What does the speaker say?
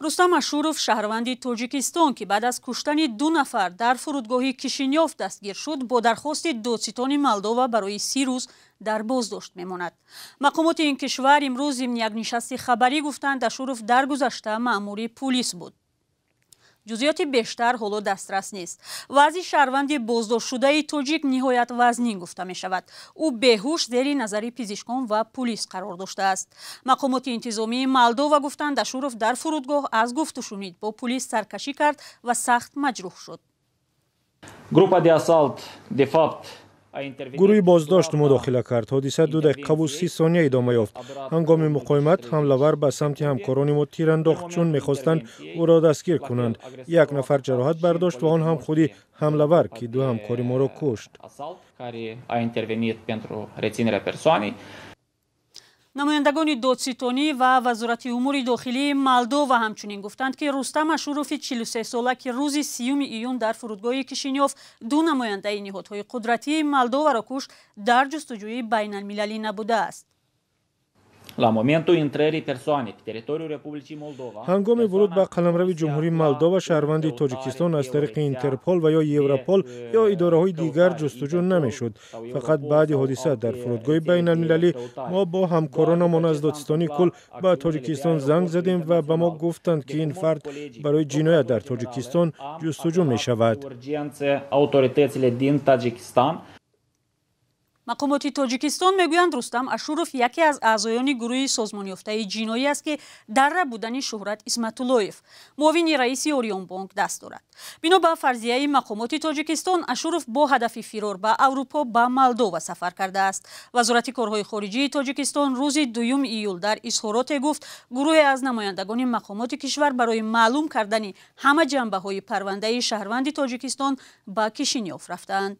рустам ашуров шаҳрванди тоҷикистон ки баъд аз куштани 2 нафар дар фурудгоҳи кишинёв дастгир шуд бо дархости додситони молдова барои 30 рӯз дар боздошт мемонад. мақомоти ин кишвар имрӯз зимни як нишасти хабарӣ гуфтанд ашуров даргузашта маъмури пулис буд. ҷузъиёти бештар ҳоло дастрас нест. вазъи шаҳрванди боздоштшудаи тоҷик ниҳоят вазнин гуфта мешавад. ӯ беҳуш зери назари пизишкон ва пулис қарор доштааст. мақомоти интизомии Молдова гуфтанд ашуров дар фурудгоҳ аз гуфтушунид бо пулис саркашӣ кард ва сахт маҷрӯҳ шуд. гурӯҳи боздошт мудохила кард. ҳодиса 2 дақиқаву 30 сония идома ёфт. ҳангоми муқоимат ҳамлавар ба самти ҳамкорони мо тир андохт, чун мехостанд ӯро дастгир кунанд. 1 нафар ҷароҳат бардошт ва он ҳам худи ҳамлавар ки 2 ҳамкори моро кушт. намояндагони додситонӣ ва вазорати умури дохилии Молдова ҳамчунин гуфтанд ки Рустам Ашурови 43 сола ки рӯзи 30 июн дар фурудгоҳи Кишинёв 2 намояндаи ниҳодҳои қудратии Молдоваро кушт, дар ҷустуҷӯи байналмилалӣ набудааст. ҳангоми вуруд ба қаламрави ҷумҳурии Молдова шаҳрванди Тоҷикистон аз тариқи Интерпол ва ё Европол ё идораҳои дигар ҷустуҷӯ намешуд. фақат баъди ҳодиса дар фурудгоҳи байналмилалӣ мо бо ҳамкоронамон аз Додистони Кул ба Тоҷикистон занг задем ва ба мо гуфтанд ки ин фард барои ҷиноят дар Тоҷикистон ҷустуҷӯ мешавад. мақомоти Тоҷикистон мегӯянд Рустам Ашуров яке аз аъзоёни гурӯҳи созмонёфтаи ҷиноӣ аст ки дарра будани Шӯҳрат Исматуллоев, муовини раиси Орионбонк даст дорад. бино ба фарзияи мақомоти Тоҷикистон, Ашуров бо ҳадафи фирор ба Аврупо ба Молдова сафар кардааст. вазорати корҳои хориҷии Тоҷикистон рӯзи 2 июл дар изҳороте гуфт гурӯҳе аз намояндагони мақомоти кишвар барои маълум кардани ҳама ҷанбаҳои парвандаи шаҳрванди Тоҷикистон ба Кишинёв рафтаанд.